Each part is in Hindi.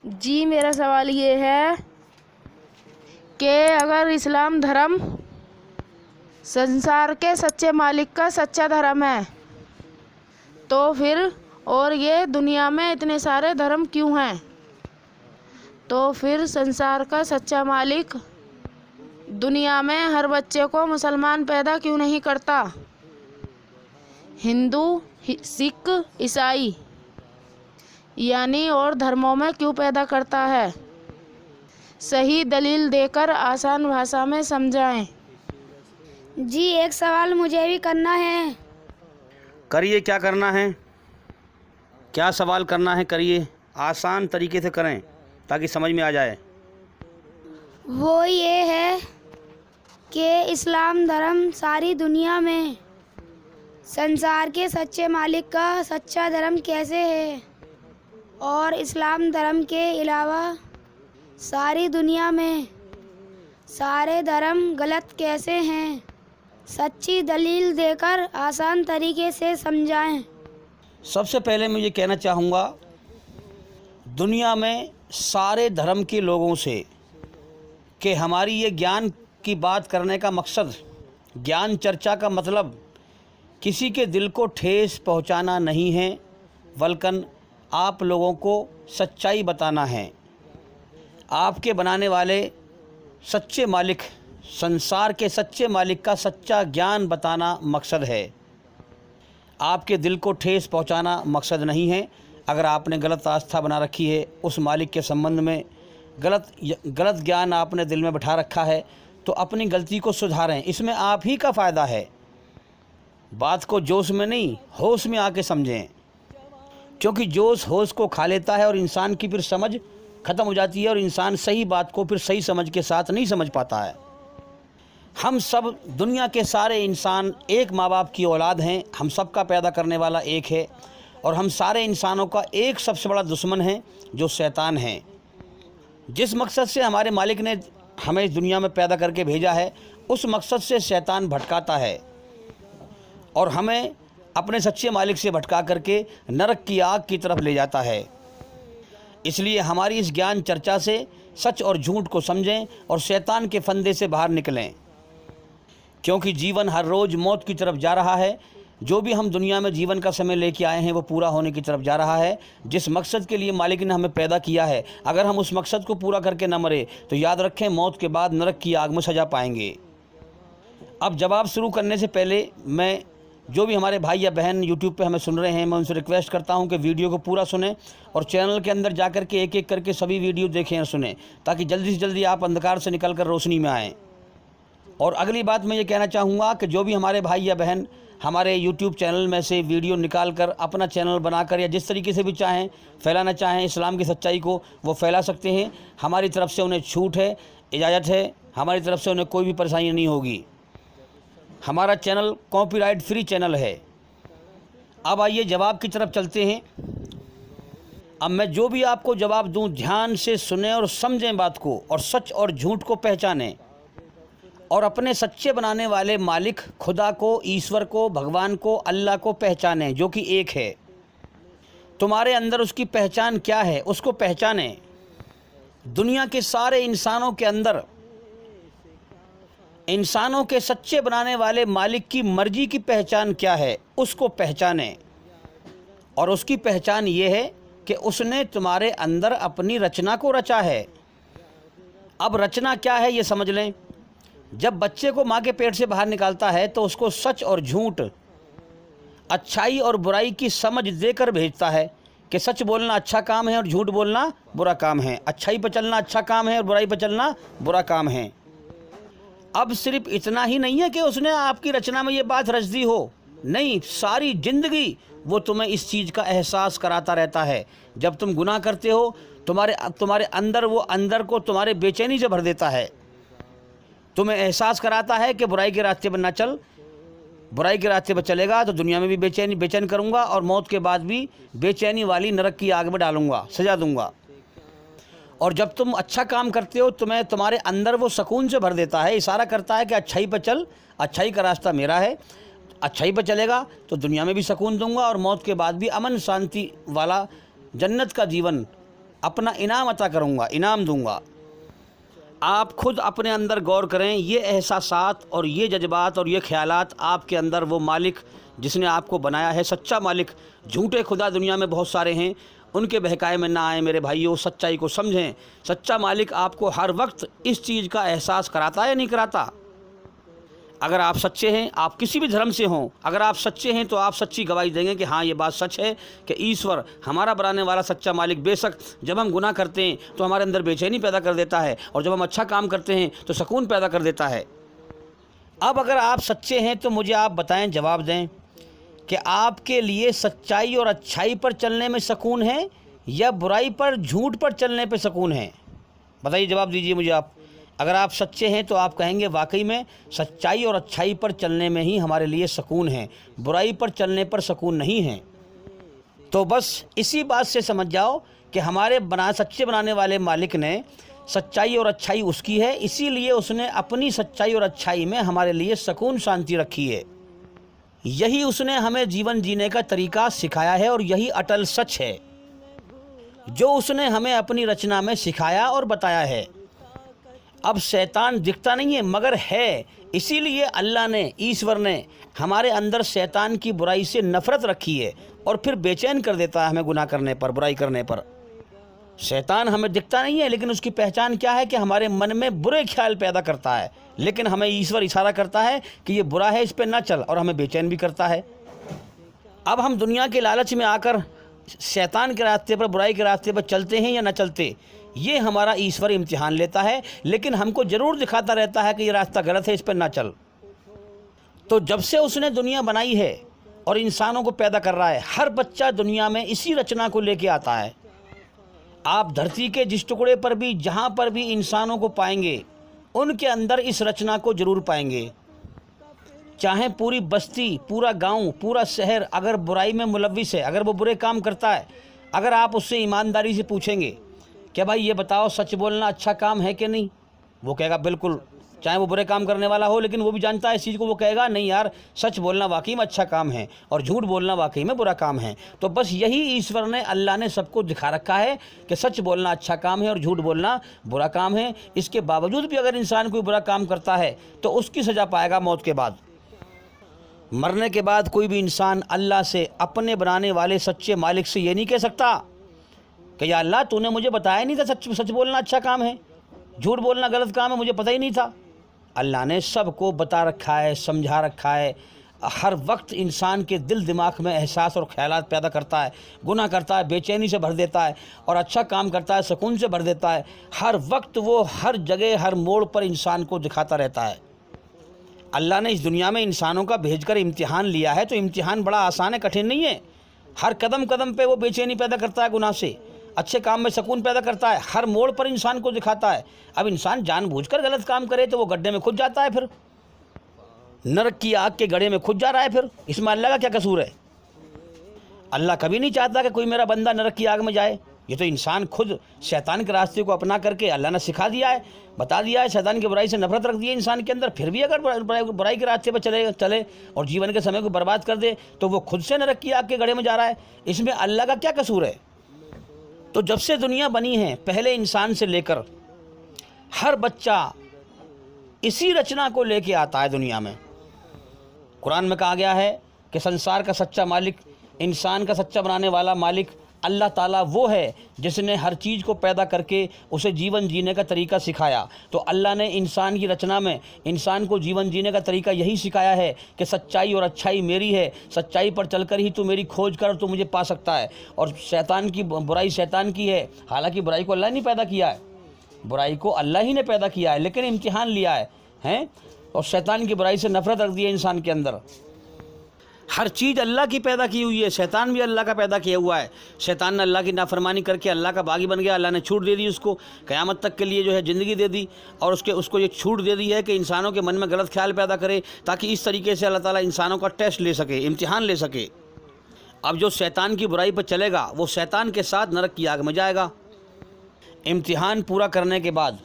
जी मेरा सवाल ये है कि अगर इस्लाम धर्म संसार के सच्चे मालिक का सच्चा धर्म है तो फिर और ये दुनिया में इतने सारे धर्म क्यों हैं? तो फिर संसार का सच्चा मालिक दुनिया में हर बच्चे को मुसलमान पैदा क्यों नहीं करता? हिंदू, सिख, ईसाई यानी और धर्मों में क्यों पैदा करता है? सही दलील देकर आसान भाषा में समझाएं। जी एक सवाल मुझे भी करना है। करिए, क्या करना है, क्या सवाल करना है, करिए, आसान तरीके से करें ताकि समझ में आ जाए। वो ये है कि इस्लाम धर्म सारी दुनिया में संसार के सच्चे मालिक का सच्चा धर्म कैसे है और इस्लाम धर्म के अलावा सारी दुनिया में सारे धर्म गलत कैसे हैं, सच्ची दलील देकर आसान तरीके से समझाएं। सबसे पहले मैं ये कहना चाहूँगा, दुनिया में सारे धर्म के लोगों से कि हमारी ये ज्ञान की बात करने का मकसद, ज्ञान चर्चा का मतलब किसी के दिल को ठेस पहुंचाना नहीं है, बल्कि आप लोगों को सच्चाई बताना है। आपके बनाने वाले सच्चे मालिक, संसार के सच्चे मालिक का सच्चा ज्ञान बताना मकसद है। आपके दिल को ठेस पहुंचाना मकसद नहीं है। अगर आपने गलत आस्था बना रखी है उस मालिक के संबंध में, गलत ज्ञान आपने दिल में बिठा रखा है, तो अपनी गलती को सुधारें। इसमें आप ही का फ़ायदा है। बात को जोश में नहीं, होश में आके समझें, क्योंकि जोश होश को खा लेता है और इंसान की फिर समझ ख़त्म हो जाती है और इंसान सही बात को फिर सही समझ के साथ नहीं समझ पाता है। हम सब दुनिया के सारे इंसान एक माँ बाप की औलाद हैं। हम सब का पैदा करने वाला एक है और हम सारे इंसानों का एक सबसे बड़ा दुश्मन है जो शैतान है। जिस मकसद से हमारे मालिक ने हमें इस दुनिया में पैदा करके भेजा है, उस मकसद से शैतान भटकाता है और हमें अपने सच्चे मालिक से भटका करके नरक की आग की तरफ ले जाता है। इसलिए हमारी इस ज्ञान चर्चा से सच और झूठ को समझें और शैतान के फंदे से बाहर निकलें, क्योंकि जीवन हर रोज़ मौत की तरफ जा रहा है। जो भी हम दुनिया में जीवन का समय लेके आए हैं वो पूरा होने की तरफ जा रहा है। जिस मकसद के लिए मालिक ने हमें पैदा किया है, अगर हम उस मकसद को पूरा करके न मरे तो याद रखें, मौत के बाद नरक की आग में सजा पाएंगे। अब जवाब शुरू करने से पहले मैं जो भी हमारे भाई या बहन यूट्यूब पे हमें सुन रहे हैं, मैं उनसे रिक्वेस्ट करता हूं कि वीडियो को पूरा सुनें और चैनल के अंदर जा कर के एक एक करके सभी वीडियो देखें और सुनें, ताकि जल्दी से जल्दी आप अंधकार से निकल कर रोशनी में आएँ। और अगली बात मैं ये कहना चाहूँगा कि जो भी हमारे भाई या बहन हमारे यूट्यूब चैनल में से वीडियो निकाल कर अपना चैनल बनाकर या जिस तरीके से भी चाहें फैलाना चाहें इस्लाम की सच्चाई को, वो फैला सकते हैं। हमारी तरफ से उन्हें छूट है, इजाज़त है, हमारी तरफ से उन्हें कोई भी परेशानी नहीं होगी। हमारा चैनल कॉपीराइट फ्री चैनल है। अब आइए जवाब की तरफ चलते हैं। अब मैं जो भी आपको जवाब दूं, ध्यान से सुने और समझें बात को, और सच और झूठ को पहचानें और अपने सच्चे बनाने वाले मालिक खुदा को, ईश्वर को, भगवान को, अल्लाह को पहचानें, जो कि एक है। तुम्हारे अंदर उसकी पहचान क्या है, उसको पहचानें। दुनिया के सारे इंसानों के अंदर इंसानों के सच्चे बनाने वाले मालिक की मर्जी की पहचान क्या है, उसको पहचानें। और उसकी पहचान ये है कि उसने तुम्हारे अंदर अपनी रचना को रचा है। अब रचना क्या है ये समझ लें। जब बच्चे को माँ के पेट से बाहर निकालता है तो उसको सच और झूठ, अच्छाई और बुराई की समझ देकर भेजता है कि सच बोलना अच्छा काम है और झूठ बोलना बुरा काम है, अच्छाई पर चलना अच्छा काम है और बुराई पर चलना बुरा काम है। अब सिर्फ इतना ही नहीं है कि उसने आपकी रचना में ये बात रच दी हो, नहीं, सारी जिंदगी वो तुम्हें इस चीज़ का एहसास कराता रहता है। जब तुम गुनाह करते हो तुम्हारे अंदर वो अंदर को तुम्हारे बेचैनी से भर देता है। तुम्हें एहसास कराता है कि बुराई के रास्ते पर ना चल, बुराई के रास्ते पर चलेगा तो दुनिया में भी बेचैन करूँगा और मौत के बाद भी बेचैनी वाली नरक की आग में डालूँगा, सजा दूँगा। और जब तुम अच्छा काम करते हो तुम्हें तुम्हारे अंदर वो सुकून से भर देता है, इशारा करता है कि अच्छाई पर चल, अच्छाई का रास्ता मेरा है, अच्छाई पर चलेगा तो दुनिया में भी सुकून दूंगा और मौत के बाद भी अमन शांति वाला जन्नत का जीवन अपना इनाम अता करूँगा, इनाम दूँगा। आप खुद अपने अंदर गौर करें, ये एहसासात और ये जज्बात और ये ख्यालात आपके अंदर वो मालिक जिसने आपको बनाया है, सच्चा मालिक, झूठे खुदा दुनिया में बहुत सारे हैं, उनके बहकाए में ना आए मेरे भाइयों, सच्चाई को समझें। सच्चा मालिक आपको हर वक्त इस चीज़ का एहसास कराता है या नहीं कराता? अगर आप सच्चे हैं, आप किसी भी धर्म से हों, अगर आप सच्चे हैं तो आप सच्ची गवाही देंगे कि हाँ ये बात सच है कि ईश्वर हमारा बनाने वाला सच्चा मालिक बेशक जब हम गुनाह करते हैं तो हमारे अंदर बेचैनी पैदा कर देता है, और जब हम अच्छा काम करते हैं तो सुकून पैदा कर देता है। अब अगर आप सच्चे हैं तो मुझे आप बताएं, जवाब दें कि आपके लिए सच्चाई और अच्छाई पर चलने में सुकून है या बुराई पर, झूठ पर चलने पर सुकून है? बताइए, जवाब दीजिए मुझे आप। अगर आप सच्चे हैं तो आप कहेंगे वाकई में सच्चाई और अच्छाई पर चलने में ही हमारे लिए सुकून है, बुराई पर चलने पर सुकून नहीं है। तो बस इसी बात से समझ जाओ कि हमारे सच्चे बनाने वाले मालिक ने सच्चाई और अच्छाई उसकी है, इसीलिए उसने अपनी सच्चाई और अच्छाई में हमारे लिए सुकून शांति रखी है। यही उसने हमें जीवन जीने का तरीका सिखाया है और यही अटल सच है जो उसने हमें अपनी रचना में सिखाया और बताया है। अब शैतान दिखता नहीं है मगर है, इसीलिए अल्लाह ने, ईश्वर ने हमारे अंदर शैतान की बुराई से नफ़रत रखी है और फिर बेचैन कर देता है हमें गुनाह करने पर, बुराई करने पर। शैतान हमें दिखता नहीं है लेकिन उसकी पहचान क्या है कि हमारे मन में बुरे ख्याल पैदा करता है, लेकिन हमें ईश्वर इशारा करता है कि ये बुरा है, इस पर ना चल, और हमें बेचैन भी करता है। अब हम दुनिया के लालच में आकर शैतान के रास्ते पर, बुराई के रास्ते पर चलते हैं या न चलते, ये हमारा ईश्वर इम्तिहान लेता है, लेकिन हमको ज़रूर दिखाता रहता है कि ये रास्ता गलत है, इस पर ना चल। तो जब से उसने दुनिया बनाई है और इंसानों को पैदा कर रहा है, हर बच्चा दुनिया में इसी रचना को लेके आता है। आप धरती के जिस टुकड़े पर भी, जहाँ पर भी इंसानों को पाएंगे, उनके अंदर इस रचना को ज़रूर पाएंगे। चाहे पूरी बस्ती, पूरा गांव, पूरा शहर अगर बुराई में मुलव्विस है, अगर वो बुरे काम करता है, अगर आप उससे ईमानदारी से पूछेंगे कि भाई ये बताओ सच बोलना अच्छा काम है कि नहीं, वो कहेगा बिल्कुल। चाहे वो बुरे काम करने वाला हो, लेकिन वो भी जानता है इस चीज़ को, वो कहेगा नहीं यार, सच बोलना वाकई में अच्छा काम है और झूठ बोलना वाकई में बुरा काम है। तो बस यही ईश्वर ने, अल्लाह ने सबको दिखा रखा है कि सच बोलना अच्छा काम है और झूठ बोलना बुरा काम है। इसके बावजूद भी अगर इंसान कोई बुरा काम करता है तो उसकी सज़ा पाएगा मौत के बाद। मरने के बाद कोई भी इंसान अल्लाह से, अपने बनाने वाले सच्चे मालिक से ये नहीं कह सकता कि या अल्लाह तूने मुझे बताया नहीं था सच बोलना अच्छा काम है, झूठ बोलना गलत काम है, मुझे पता ही नहीं था। अल्लाह ने सबको बता रखा है, समझा रखा है। हर वक्त इंसान के दिल दिमाग में एहसास और ख्यालात पैदा करता है, गुनाह करता है बेचैनी से भर देता है, और अच्छा काम करता है सुकून से भर देता है। हर वक्त वो हर जगह, हर मोड़ पर इंसान को दिखाता रहता है। अल्लाह ने इस दुनिया में इंसानों का भेजकर इम्तिहान लिया है, तो इम्तिहान बड़ा आसान है, कठिन नहीं है। हर कदम कदम पे वो बेचैनी पैदा करता है गुनाह से, अच्छे काम में सुकून पैदा करता है, हर मोड़ पर इंसान को दिखाता है। अब इंसान जानबूझकर गलत काम करे तो वो गड्ढे में खुद जाता है, फिर नरक की आग के गड्ढे में खुद जा रहा है, फिर इसमें अल्लाह का क्या कसूर है? अल्लाह कभी नहीं चाहता कि कोई मेरा बंदा नरक की आग में जाए। ये तो इंसान खुद शैतान के रास्ते को अपना करके, अल्लाह ने सिखा दिया है, बता दिया है, शैतान की बुराई से नफरत रख दी है इंसान के अंदर, फिर भी अगर बुराई के रास्ते पर चले और जीवन के समय को बर्बाद कर दे तो वो खुद से नरक की आग के गड्ढे में जा रहा है। इसमें अल्लाह का क्या कसूर है? तो जब से दुनिया बनी है, पहले इंसान से लेकर हर बच्चा इसी रचना को लेके आता है दुनिया में। कुरान में कहा गया है कि संसार का सच्चा मालिक, इंसान का सच्चा बनाने वाला मालिक अल्लाह ताला वो है जिसने हर चीज़ को पैदा करके उसे जीवन जीने का तरीका सिखाया। तो अल्लाह ने इंसान की रचना में इंसान को जीवन जीने का तरीका यही सिखाया है कि सच्चाई और अच्छाई मेरी है, सच्चाई पर चलकर ही तू मेरी खोज कर तो मुझे पा सकता है, और शैतान की बुराई शैतान की है। हालांकि बुराई को अल्लाह ने पैदा किया है, बुराई को अल्लाह ही ने पैदा किया है, लेकिन इम्तिहान लिया है और शैतान की बुराई से नफरत रख दी है इंसान के अंदर। हर चीज़ अल्लाह की पैदा की हुई है, शैतान भी अल्लाह का पैदा किया हुआ है। शैतान ने अल्लाह की नाफरमानी करके अल्लाह का बागी बन गया, अल्लाह ने छूट दे दी उसको, क़यामत तक के लिए जो है ज़िंदगी दे दी, और उसको ये छूट दे दी है कि इंसानों के मन में गलत ख्याल पैदा करे, ताकि इस तरीके से अल्लाह ताला इंसानों का टेस्ट ले सके, इम्तिहान ले सके। अब जो शैतान की बुराई पर चलेगा वो शैतान के साथ नरक की आग में जाएगा। इम्तिहान पूरा करने के बाद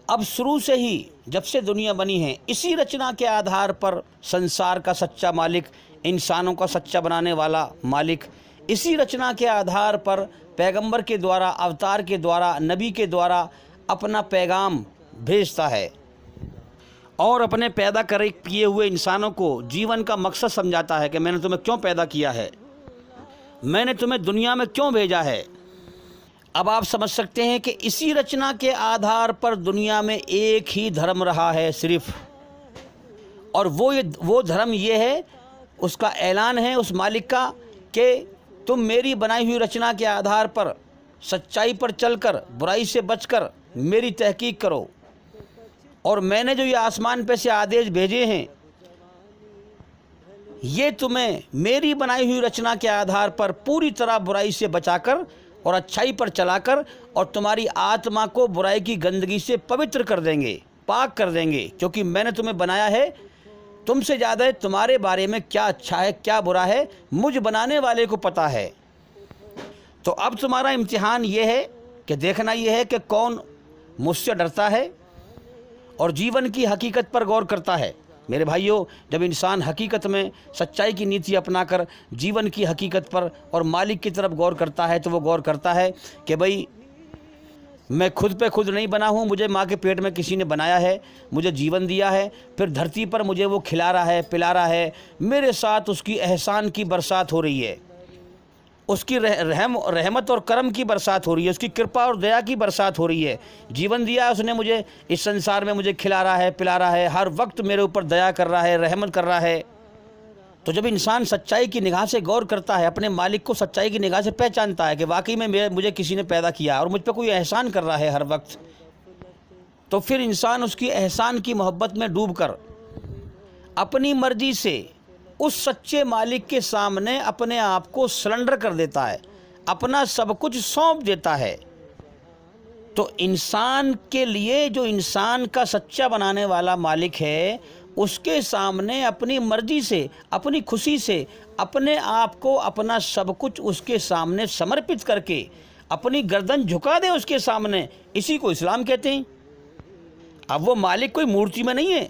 अब शुरू से ही जब से दुनिया बनी है, इसी रचना के आधार पर संसार का सच्चा मालिक, इंसानों का सच्चा बनाने वाला मालिक, इसी रचना के आधार पर पैगंबर के द्वारा, अवतार के द्वारा, नबी के द्वारा अपना पैगाम भेजता है और अपने पैदा किए हुए इंसानों को जीवन का मकसद समझाता है कि मैंने तुम्हें क्यों पैदा किया है, मैंने तुम्हें दुनिया में क्यों भेजा है। अब आप समझ सकते हैं कि इसी रचना के आधार पर दुनिया में एक ही धर्म रहा है सिर्फ, और वो धर्म ये है, उसका ऐलान है उस मालिक का कि तुम मेरी बनाई हुई रचना के आधार पर सच्चाई पर चलकर बुराई से बचकर मेरी तहकीक करो, और मैंने जो ये आसमान पे से आदेश भेजे हैं ये तुम्हें मेरी बनाई हुई रचना के आधार पर पूरी तरह बुराई से बचाकर और अच्छाई पर चलाकर और तुम्हारी आत्मा को बुराई की गंदगी से पवित्र कर देंगे, पाक कर देंगे, क्योंकि मैंने तुम्हें बनाया है। तुमसे ज़्यादा तुम्हारे बारे में क्या अच्छा है क्या बुरा है मुझ बनाने वाले को पता है। तो अब तुम्हारा इम्तिहान ये है कि देखना ये है कि कौन मुझसे डरता है और जीवन की हकीकत पर गौर करता है। मेरे भाइयों, जब इंसान हकीकत में सच्चाई की नीति अपनाकर जीवन की हकीकत पर और मालिक की तरफ गौर करता है तो वो गौर करता है कि भाई मैं खुद पे खुद नहीं बना हूँ, मुझे माँ के पेट में किसी ने बनाया है, मुझे जीवन दिया है, फिर धरती पर मुझे वो खिला रहा है, पिला रहा है, मेरे साथ उसकी एहसान की बरसात हो रही है, उसकी रहमत और करम की बरसात हो रही है, उसकी कृपा और दया की बरसात हो रही है। जीवन दिया है उसने मुझे, इस संसार में मुझे खिला रहा है, पिला रहा है, हर वक्त मेरे ऊपर दया कर रहा है, रहमत कर रहा है। तो जब इंसान सच्चाई की निगाह से गौर करता है, अपने मालिक को सच्चाई की निगाह से पहचानता है कि वाकई में मुझे किसी ने पैदा किया और मुझ पर कोई एहसान कर रहा है हर वक्त, तो फिर इंसान उसकी एहसान की मोहब्बत में डूबकर अपनी मर्जी से उस सच्चे मालिक के सामने अपने आप को सरेंडर कर देता है, अपना सब कुछ सौंप देता है। तो इंसान के लिए जो इंसान का सच्चा बनाने वाला मालिक है, उसके सामने अपनी मर्जी से, अपनी खुशी से अपने आप को, अपना सब कुछ उसके सामने समर्पित करके अपनी गर्दन झुका दे उसके सामने, इसी को इस्लाम कहते हैं। अब वो मालिक कोई मूर्ति में नहीं है,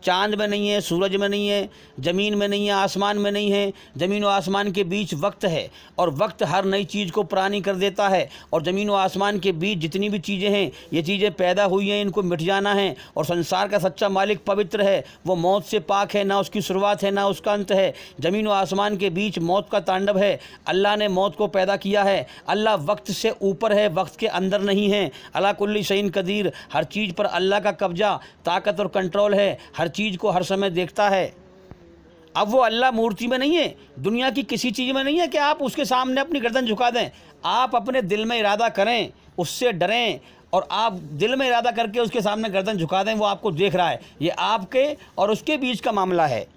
चांद में नहीं है, सूरज में नहीं है, ज़मीन में नहीं है, आसमान में नहीं है। ज़मीन और आसमान के बीच वक्त है और वक्त हर नई चीज़ को पुरानी कर देता है, और ज़मीन और आसमान के बीच जितनी भी चीज़ें हैं, ये चीज़ें पैदा हुई हैं, इनको मिट जाना है। और संसार का सच्चा मालिक पवित्र है, वो मौत से पाक है, ना उसकी शुरुआत है ना उसका अंत है। ज़मीन और आसमान के बीच मौत का तांडव है, अल्लाह ने मौत को पैदा किया है। अल्लाह वक्त से ऊपर है, वक्त के अंदर नहीं है। अला कुल्ली शैइन कदीर, हर चीज़ पर अल्लाह का कब्जा, ताकत और कंट्रोल है, हर चीज़ को हर समय देखता है। अब वो अल्लाह मूर्ति में नहीं है, दुनिया की किसी चीज़ में नहीं है कि आप उसके सामने अपनी गर्दन झुका दें। आप अपने दिल में इरादा करें, उससे डरें, और आप दिल में इरादा करके उसके सामने गर्दन झुका दें। वो आपको देख रहा है, ये आपके और उसके बीच का मामला है।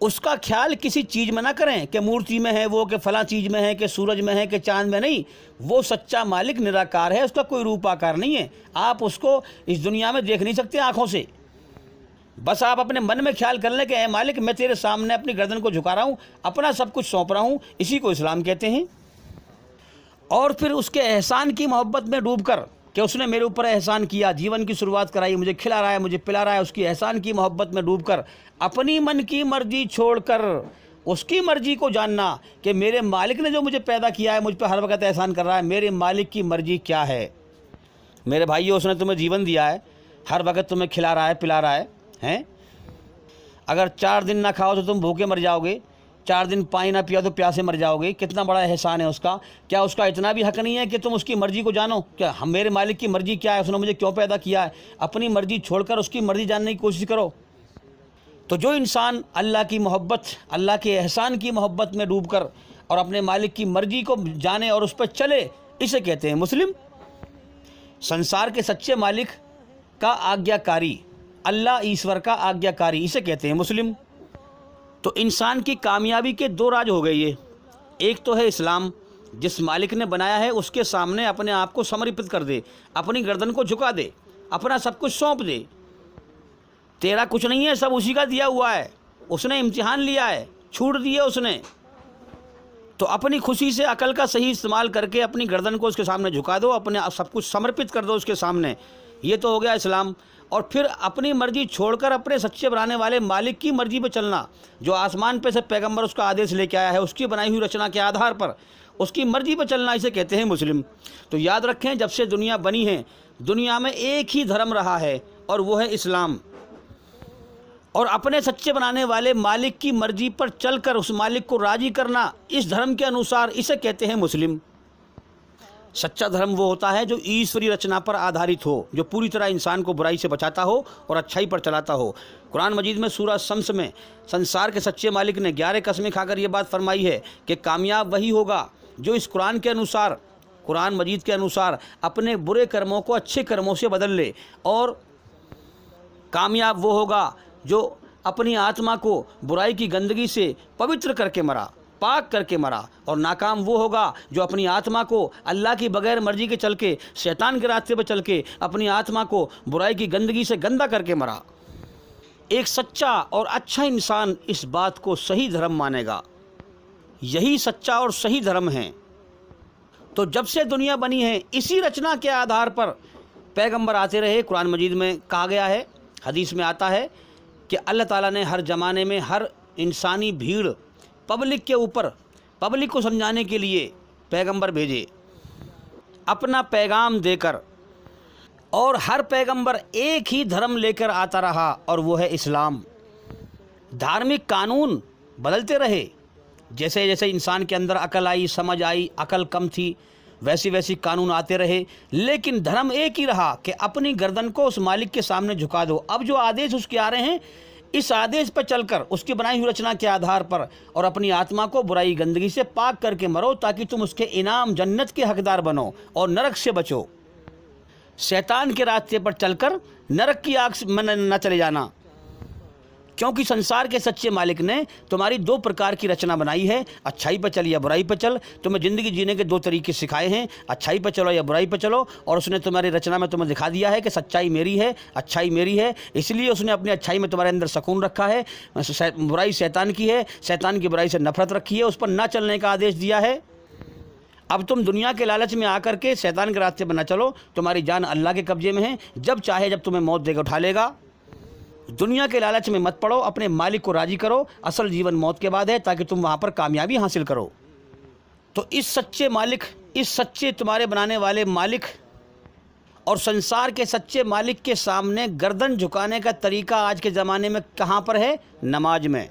उसका ख्याल किसी चीज़ में ना करें कि मूर्ति में है वो, कि फला चीज़ में है, कि सूरज में है, कि चांद में। नहीं, वो सच्चा मालिक निराकार है, उसका कोई रूप आकार नहीं है। आप उसको इस दुनिया में देख नहीं सकते आँखों से। बस आप अपने मन में ख्याल कर लें कि ऐ मालिक, मैं तेरे सामने अपनी गर्दन को झुका रहा हूँ, अपना सब कुछ सौंप रहा हूँ। इसी को इस्लाम कहते हैं। और फिर उसके एहसान की मोहब्बत में डूबकर कि उसने मेरे ऊपर एहसान किया, जीवन की शुरुआत कराई, मुझे खिला रहा है, मुझे पिला रहा है, उसकी एहसान की मोहब्बत में डूबकर अपनी मन की मर्जी छोड़कर उसकी मर्जी को जानना कि मेरे मालिक ने जो मुझे पैदा किया है, मुझ पर हर वक्त एहसान कर रहा है, मेरे मालिक की मर्जी क्या है। मेरे भाइयों, उसने तुम्हें जीवन दिया है, हर वक्त तुम्हें खिला रहा है, पिला रहा है, हैं? अगर 4 दिन ना खाओ तो तुम भूखे मर जाओगे, 4 दिन पानी ना पिया तो प्यासे मर जाओगे। कितना बड़ा एहसान है उसका। क्या उसका इतना भी हक नहीं है कि तुम उसकी मर्जी को जानो? क्या हम, मेरे मालिक की मर्जी क्या है, उसने मुझे क्यों पैदा किया है? अपनी मर्जी छोड़कर उसकी मर्जी जानने की कोशिश करो। तो जो इंसान अल्लाह की मोहब्बत, अल्लाह के एहसान की मोहब्बत में डूबकर और अपने मालिक की मर्जी को जाने और उस पर चले, इसे कहते हैं मुस्लिम। संसार के सच्चे मालिक का आज्ञाकारी, अल्लाह ईश्वर का आज्ञाकारी, इसे कहते हैं मुस्लिम। तो इंसान की कामयाबी के 2 राज हो गए ये। एक तो है इस्लाम, जिस मालिक ने बनाया है उसके सामने अपने आप को समर्पित कर दे, अपनी गर्दन को झुका दे, अपना सब कुछ सौंप दे। तेरा कुछ नहीं है, सब उसी का दिया हुआ है, उसने इम्तिहान लिया है, छूट दी है उसने। तो अपनी खुशी से अकल का सही इस्तेमाल करके अपनी गर्दन को उसके सामने झुका दो, अपने सब कुछ समर्पित कर दो उसके सामने। ये तो हो गया इस्लाम। और फिर अपनी मर्जी छोड़कर अपने सच्चे बनाने वाले मालिक की मर्जी पर चलना, जो आसमान पे से पैगंबर उसका आदेश लेके आया है, उसकी बनाई हुई रचना के आधार पर उसकी मर्जी पर चलना, इसे कहते हैं मुस्लिम। तो याद रखें, जब से दुनिया बनी है, दुनिया में एक ही धर्म रहा है और वो है इस्लाम। और अपने सच्चे बनाने वाले मालिक की मर्जी पर चलकर उस मालिक को राज़ी करना इस धर्म के अनुसार, इसे कहते हैं मुस्लिम। सच्चा धर्म वो होता है जो ईश्वरीय रचना पर आधारित हो, जो पूरी तरह इंसान को बुराई से बचाता हो और अच्छाई पर चलाता हो। कुरान मजीद में सूरह शम्स में संसार के सच्चे मालिक ने 11 कस्में खाकर ये बात फरमाई है कि कामयाब वही होगा जो इस कुरान के अनुसार, कुरान मजीद के अनुसार अपने बुरे कर्मों को अच्छे कर्मों से बदल ले, और कामयाब वो होगा जो अपनी आत्मा को बुराई की गंदगी से पवित्र करके मरा, पाक करके मरा। और नाकाम वो होगा जो अपनी आत्मा को अल्लाह की बगैर मर्जी के चल के, शैतान के रास्ते पर चल के अपनी आत्मा को बुराई की गंदगी से गंदा करके मरा। एक सच्चा और अच्छा इंसान इस बात को सही धर्म मानेगा। यही सच्चा और सही धर्म है। तो जब से दुनिया बनी है, इसी रचना के आधार पर पैगंबर आते रहे। कुरान मजीद में कहा गया है, हदीस में आता है कि अल्लाह ताला ने हर ज़माने में हर इंसानी भीड़ पब्लिक के ऊपर, पब्लिक को समझाने के लिए पैगंबर भेजे अपना पैगाम देकर, और हर पैगंबर एक ही धर्म लेकर आता रहा और वो है इस्लाम। धार्मिक कानून बदलते रहे, जैसे जैसे इंसान के अंदर अकल आई, समझ आई, अकल कम थी, वैसी वैसी कानून आते रहे, लेकिन धर्म एक ही रहा कि अपनी गर्दन को उस मालिक के सामने झुका दो। अब जो आदेश उसके आ रहे हैं, इस आदेश पर चलकर उसकी बनाई हुई रचना के आधार पर और अपनी आत्मा को बुराई गंदगी से पाक करके मरो, ताकि तुम उसके इनाम जन्नत के हकदार बनो और नरक से बचो। शैतान के रास्ते पर चलकर नरक की आग में न चले जाना, क्योंकि संसार के सच्चे मालिक ने तुम्हारी 2 प्रकार की रचना बनाई है, अच्छाई पर चल या बुराई पर चल। तुम्हें ज़िंदगी जीने के 2 तरीके सिखाए हैं, अच्छाई पर चलो या बुराई पर चलो। और उसने तुम्हारी रचना में तुम्हें दिखा दिया है कि सच्चाई मेरी है, अच्छाई मेरी है, इसलिए उसने अपनी अच्छाई में तुम्हारे अंदर सुकून रखा है। बुराई शैतान की है, शैतान की बुराई से नफरत रखी है, उस पर ना चलने का आदेश दिया है। अब तुम दुनिया के लालच में आकर के शैतान के रास्ते पर न चलो, तुम्हारी जान अल्लाह के कब्जे में है, जब चाहे जब तुम्हें मौत देकर उठा लेगा। दुनिया के लालच में मत पड़ो, अपने मालिक को राजी करो। असल जीवन मौत के बाद है, ताकि तुम वहाँ पर कामयाबी हासिल करो। तो इस सच्चे मालिक, इस सच्चे तुम्हारे बनाने वाले मालिक और संसार के सच्चे मालिक के सामने गर्दन झुकाने का तरीका आज के ज़माने में कहाँ पर है? नमाज में।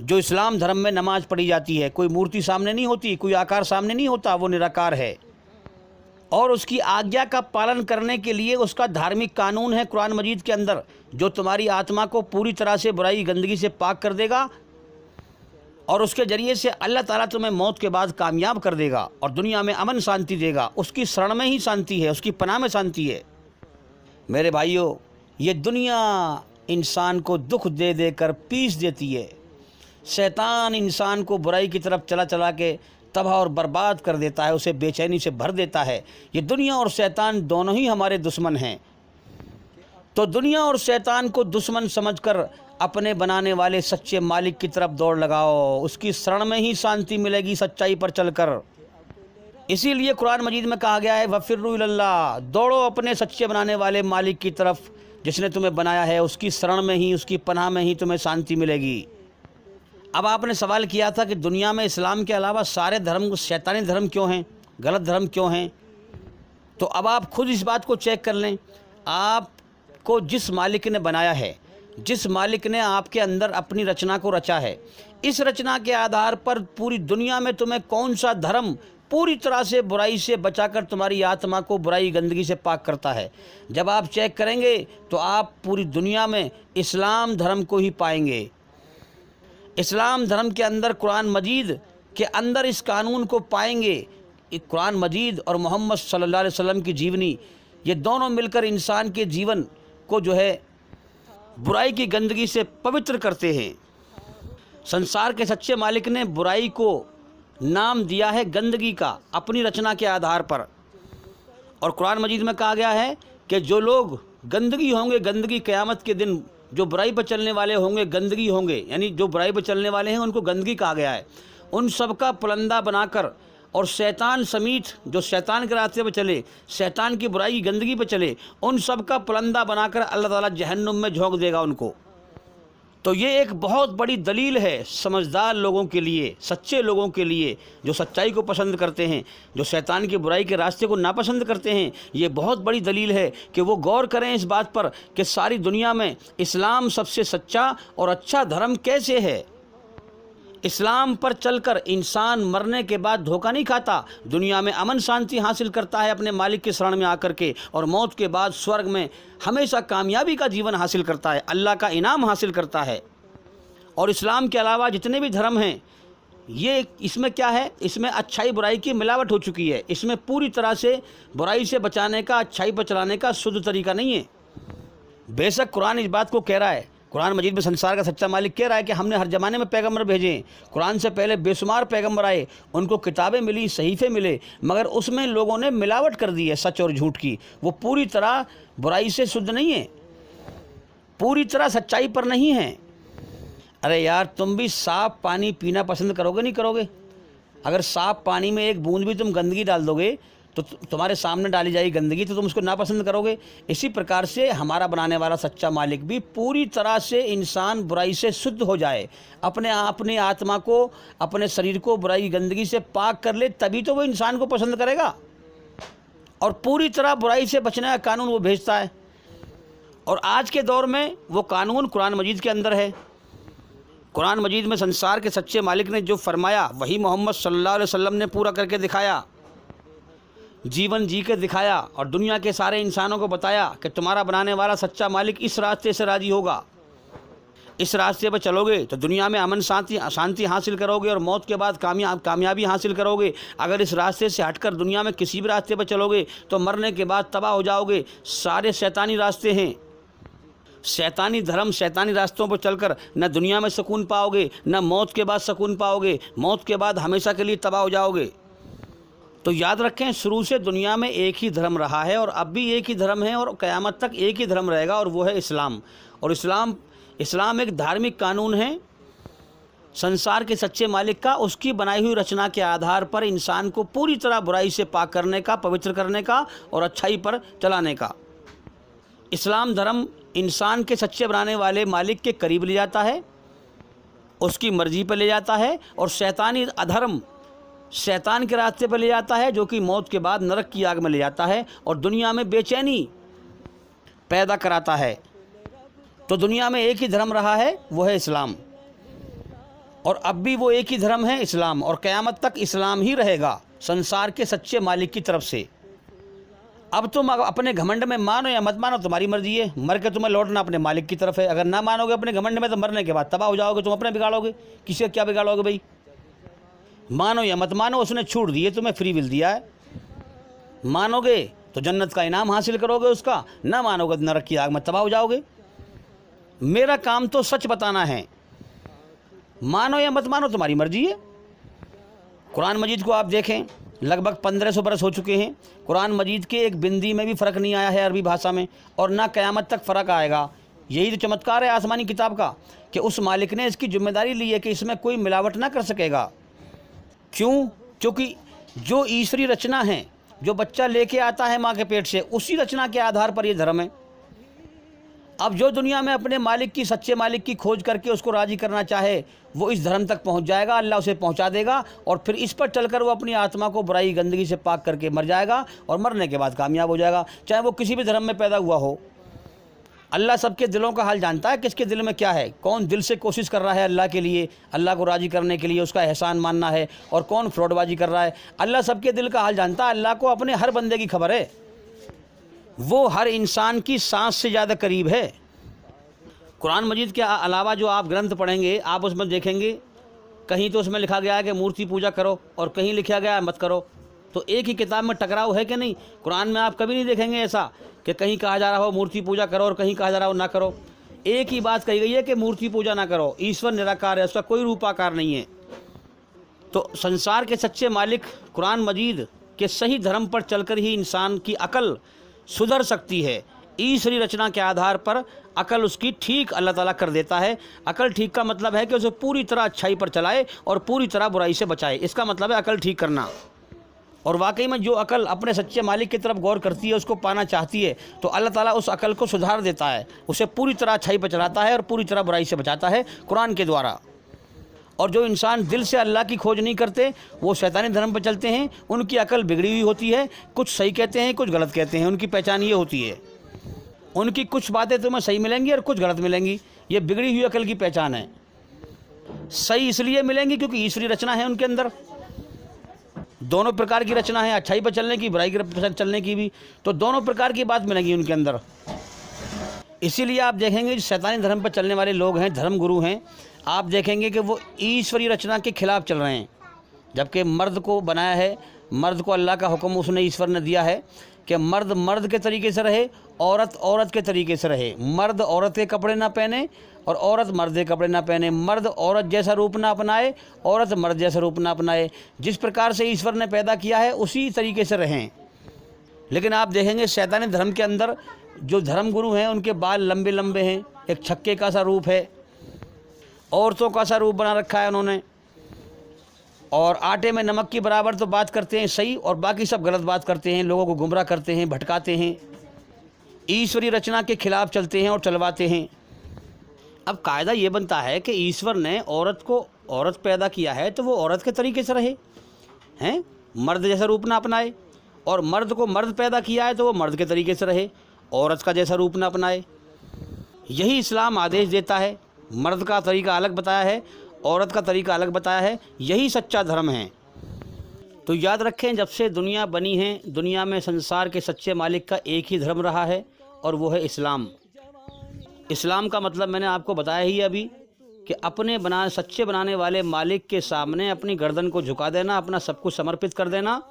जो इस्लाम धर्म में नमाज पढ़ी जाती है, कोई मूर्ति सामने नहीं होती, कोई आकार सामने नहीं होता, वो निराकार है। और उसकी आज्ञा का पालन करने के लिए उसका धार्मिक कानून है कुरान मजीद के अंदर, जो तुम्हारी आत्मा को पूरी तरह से बुराई गंदगी से पाक कर देगा, और उसके ज़रिए से अल्लाह ताला तुम्हें मौत के बाद कामयाब कर देगा और दुनिया में अमन शांति देगा। उसकी शरण में ही शांति है, उसकी पनाह में शांति है। मेरे भाइयों, ये दुनिया इंसान को दुख दे देकर पीस देती है। शैतान इंसान को बुराई की तरफ चला चला के तबाह और बर्बाद कर देता है, उसे बेचैनी से भर देता है। ये दुनिया और शैतान दोनों ही हमारे दुश्मन हैं। तो दुनिया और शैतान को दुश्मन समझकर अपने बनाने वाले सच्चे मालिक की तरफ दौड़ लगाओ, उसकी शरण में ही शांति मिलेगी सच्चाई पर चलकर। इसीलिए कुरान मजीद में कहा गया है, वफ़िर्रू इलल्लाह, दौड़ो अपने सच्चे बनाने वाले मालिक की तरफ, जिसने तुम्हें बनाया है, उसकी शरण में ही, उसकी पनाह में ही तुम्हें शांति मिलेगी। अब आपने सवाल किया था कि दुनिया में इस्लाम के अलावा सारे धर्म शैतानी धर्म क्यों हैं, गलत धर्म क्यों हैं? तो अब आप खुद इस बात को चेक कर लें। आपको जिस मालिक ने बनाया है, जिस मालिक ने आपके अंदर अपनी रचना को रचा है, इस रचना के आधार पर पूरी दुनिया में तुम्हें कौन सा धर्म पूरी तरह से बुराई से बचाकर तुम्हारी आत्मा को बुराई गंदगी से पाक करता है? जब आप चेक करेंगे तो आप पूरी दुनिया में इस्लाम धर्म को ही पाएंगे। इस्लाम धर्म के अंदर, कुरान मजीद के अंदर इस कानून को पाएंगे। कुरान मजीद और मोहम्मद सल्लल्लाहु अलैहि वसल्लम की जीवनी, ये दोनों मिलकर इंसान के जीवन को जो है बुराई की गंदगी से पवित्र करते हैं। संसार के सच्चे मालिक ने बुराई को नाम दिया है गंदगी का, अपनी रचना के आधार पर। और कुरान मजीद में कहा गया है कि जो लोग गंदगी होंगे, गंदगी क़यामत के दिन जो बुराई पर चलने वाले होंगे गंदगी होंगे, यानी जो बुराई पर चलने वाले हैं उनको गंदगी कहा गया है। उन सब का पुलंदा बनाकर और शैतान समीत जो शैतान के रास्ते पर चले, शैतान की बुराई की गंदगी पर चले, उन सब का पुलंदा बनाकर अल्लाह ताला जहन्नुम में झोंक देगा उनको। तो ये एक बहुत बड़ी दलील है समझदार लोगों के लिए, सच्चे लोगों के लिए, जो सच्चाई को पसंद करते हैं, जो शैतान की बुराई के रास्ते को नापसंद करते हैं। ये बहुत बड़ी दलील है कि वो गौर करें इस बात पर कि सारी दुनिया में इस्लाम सबसे सच्चा और अच्छा धर्म कैसे है। इस्लाम पर चलकर इंसान मरने के बाद धोखा नहीं खाता, दुनिया में अमन शांति हासिल करता है अपने मालिक के शरण में आकर के, और मौत के बाद स्वर्ग में हमेशा कामयाबी का जीवन हासिल करता है, अल्लाह का इनाम हासिल करता है। और इस्लाम के अलावा जितने भी धर्म हैं, ये इसमें क्या है, इसमें अच्छाई बुराई की मिलावट हो चुकी है। इसमें पूरी तरह से बुराई से बचाने का, अच्छाई पर चलाने का शुद्ध तरीका नहीं है। बेशक कुरान इस बात को कह रहा है, कुरान मजीद में संसार का सच्चा मालिक कह रहा है कि हमने हर ज़माने में पैगंबर भेजे हैं। कुरान से पहले बेशुमार पैगंबर आए, उनको किताबें मिली, सहीफ़े मिले, मगर उसमें लोगों ने मिलावट कर दी है सच और झूठ की। वो पूरी तरह बुराई से शुद्ध नहीं है, पूरी तरह सच्चाई पर नहीं है। अरे यार, तुम भी साफ़ पानी पीना पसंद करोगे नहीं करोगे? अगर साफ़ पानी में एक बूंद भी तुम गंदगी डाल दोगे तो तुम्हारे सामने डाली जाएगी गंदगी, तो तुम उसको नापसंद करोगे। इसी प्रकार से हमारा बनाने वाला सच्चा मालिक भी पूरी तरह से इंसान बुराई से शुद्ध हो जाए, अपने आत्मा को, अपने शरीर को बुराई की गंदगी से पाक कर ले, तभी तो वो इंसान को पसंद करेगा। और पूरी तरह बुराई से बचने का कानून वो भेजता है, और आज के दौर में वो कानून कुरान मजीद के अंदर है। कुरान मजीद में संसार के सच्चे मालिक ने जो फरमाया वही मोहम्मद सल्लल्लाहु अलैहि वसल्लम ने पूरा करके दिखाया, जीवन जी के दिखाया, और दुनिया के सारे इंसानों को बताया कि तुम्हारा बनाने वाला सच्चा मालिक इस रास्ते से राज़ी होगा, इस रास्ते पर चलोगे तो दुनिया में अमन शांति हासिल करोगे और मौत के बाद कामयाबी हासिल करोगे। अगर इस रास्ते से हटकर दुनिया में किसी भी रास्ते पर चलोगे तो मरने के बाद तबाह हो जाओगे। सारे शैतानी रास्ते हैं, शैतानी धर्म, शैतानी रास्तों पर चलकर न दुनिया में सुकून पाओगे, न मौत के बाद सुकून पाओगे, मौत के बाद हमेशा के लिए तबाह हो जाओगे। तो याद रखें, शुरू से दुनिया में एक ही धर्म रहा है और अब भी एक ही धर्म है और क़यामत तक एक ही धर्म रहेगा, और वो है इस्लाम। और इस्लाम एक धार्मिक कानून है संसार के सच्चे मालिक का, उसकी बनाई हुई रचना के आधार पर इंसान को पूरी तरह बुराई से पाक करने का, पवित्र करने का और अच्छाई पर चलाने का। इस्लाम धर्म इंसान के सच्चे बनाने वाले मालिक के करीब ले जाता है, उसकी मर्ज़ी पर ले जाता है, और शैतानी अधर्म शैतान के रास्ते पर ले जाता है, जो कि मौत के बाद नरक की आग में ले जाता है और दुनिया में बेचैनी पैदा कराता है। तो दुनिया में एक ही धर्म रहा है, वो है इस्लाम, और अब भी वो एक ही धर्म है इस्लाम, और क़यामत तक इस्लाम ही रहेगा संसार के सच्चे मालिक की तरफ से। अब तुम अपने घमंड में मानो या मत मानो, तुम्हारी मर्जी है। मर के तुम्हें लौटना अपने मालिक की तरफ है। अगर ना मानोगे अपने घमंड में तो मरने के बाद तबाह हो जाओगे, तुम अपने बिगाड़ोगे। किसी का क्या बिगाड़ोगे भाई? मानो या मत मानो, उसने छूट दी है, तुम्हें फ्री विल दिया है। मानोगे तो जन्नत का इनाम हासिल करोगे उसका, ना मानोगे तो नरक की आग में तबाह हो जाओगे। मेरा काम तो सच बताना है, मानो या मत मानो तुम्हारी मर्जी है। कुरान मजीद को आप देखें, लगभग 1500 बरस हो चुके हैं, कुरान मजीद के एक बिंदी में भी फ़र्क नहीं आया है अरबी भाषा में, और ना क़यामत तक फ़र्क आएगा। यही तो चमत्कार है आसमानी किताब का कि उस मालिक ने इसकी जिम्मेदारी ली है कि इसमें कोई मिलावट ना कर सकेगा। क्यों? क्योंकि जो ईश्वरी रचना है, जो बच्चा लेके आता है माँ के पेट से, उसी रचना के आधार पर ये धर्म है। अब जो दुनिया में अपने मालिक की, सच्चे मालिक की खोज करके उसको राज़ी करना चाहे, वो इस धर्म तक पहुंच जाएगा, अल्लाह उसे पहुंचा देगा, और फिर इस पर चलकर वो अपनी आत्मा को बुराई गंदगी से पाक करके मर जाएगा, और मरने के बाद कामयाब हो जाएगा, चाहे वो किसी भी धर्म में पैदा हुआ हो। अल्लाह सबके दिलों का हाल जानता है, किसके दिल में क्या है, कौन दिल से कोशिश कर रहा है अल्लाह के लिए, अल्लाह को राज़ी करने के लिए, उसका एहसान मानना है, और कौन फ्रॉडबाजी कर रहा है। अल्लाह सबके दिल का हाल जानता है, अल्लाह को अपने हर बंदे की खबर है, वो हर इंसान की सांस से ज़्यादा करीब है। कुरान मजीद के अलावा जो आप ग्रंथ पढ़ेंगे, आप उसमें देखेंगे कहीं तो उसमें लिखा गया है कि मूर्ति पूजा करो, और कहीं लिखा गया है मत करो। तो एक ही किताब में टकराव है कि नहीं? कुरान में आप कभी नहीं देखेंगे ऐसा कि कहीं कहा जा रहा हो मूर्ति पूजा करो और कहीं कहा जा रहा हो ना करो। एक ही बात कही गई है कि मूर्ति पूजा ना करो, ईश्वर निराकार है, उसका कोई रूपाकार नहीं है। तो संसार के सच्चे मालिक कुरान मजीद के सही धर्म पर चलकर ही इंसान की अकल सुधर सकती है। ईश्वरी रचना के आधार पर अकल उसकी ठीक अल्लाह ताला कर देता है। अकल ठीक का मतलब है कि उसे पूरी तरह अच्छाई पर चलाए और पूरी तरह बुराई से बचाए, इसका मतलब है अकल ठीक करना। और वाकई में जो अकल अपने सच्चे मालिक की तरफ गौर करती है, उसको पाना चाहती है, तो अल्लाह ताला उस अकल को सुधार देता है, उसे पूरी तरह अच्छाई पर चलाता है और पूरी तरह बुराई से बचाता है कुरान के द्वारा। और जो इंसान दिल से अल्लाह की खोज नहीं करते, वो शैतानी धर्म पर चलते हैं, उनकी अकल बिगड़ी हुई होती है, कुछ सही कहते हैं कुछ गलत कहते हैं। उनकी पहचान ये होती है, उनकी कुछ बातें तुम्हें सही मिलेंगी और कुछ गलत मिलेंगी। ये बिगड़ी हुई अकल की पहचान है। सही इसलिए मिलेंगी क्योंकि ईश्वरी रचना है उनके अंदर, दोनों प्रकार की रचना है, अच्छाई पर चलने की, बुराई पर चलने की भी, तो दोनों प्रकार की बात मिलेंगी उनके अंदर। इसीलिए आप देखेंगे जो शैतानी धर्म पर चलने वाले लोग हैं, धर्म गुरु हैं, आप देखेंगे कि वो ईश्वरी रचना के खिलाफ चल रहे हैं। जबकि मर्द को बनाया है, मर्द को अल्लाह का हुक्म उसने ईश्वर ने दिया है कि मर्द मर्द के तरीके से रहे, औरत औरत के तरीके से रहे। मर्द औरत के कपड़े ना पहने और औरत मर्द के कपड़े ना पहने। मर्द औरत जैसा रूप ना अपनाए, औरत मर्द जैसा रूप ना अपनाए। जिस प्रकार से ईश्वर ने पैदा किया है उसी तरीके से रहें। लेकिन आप देखेंगे शैतानी धर्म के अंदर जो धर्म गुरु हैं उनके बाल लंबे लंबे हैं, एक छक्के का सा रूप है, औरतों का सा रूप बना रखा है उन्होंने, और आटे में नमक की बराबर तो बात करते हैं सही और बाकी सब गलत बात करते हैं, लोगों को गुमराह करते हैं, भटकाते हैं, ईश्वरी रचना के खिलाफ चलते हैं और चलवाते हैं। अब कायदा ये बनता है कि ईश्वर ने औरत को औरत पैदा किया है तो वो औरत के तरीके से रहे हैं, मर्द जैसा रूप ना अपनाए, और मर्द को मर्द पैदा किया है तो वो मर्द के तरीके से रहे, औरत का जैसा रूप ना अपनाए। यही इस्लाम आदेश देता है। मर्द का तरीका अलग बताया है, औरत का तरीका अलग बताया है। यही सच्चा धर्म है। तो याद रखें, जब से दुनिया बनी है, दुनिया में संसार के सच्चे मालिक का एक ही धर्म रहा है और वो है इस्लाम। इस्लाम का मतलब मैंने आपको बताया ही अभी कि अपने सच्चे बनाने वाले मालिक के सामने अपनी गर्दन को झुका देना, अपना सब कुछ समर्पित कर देना,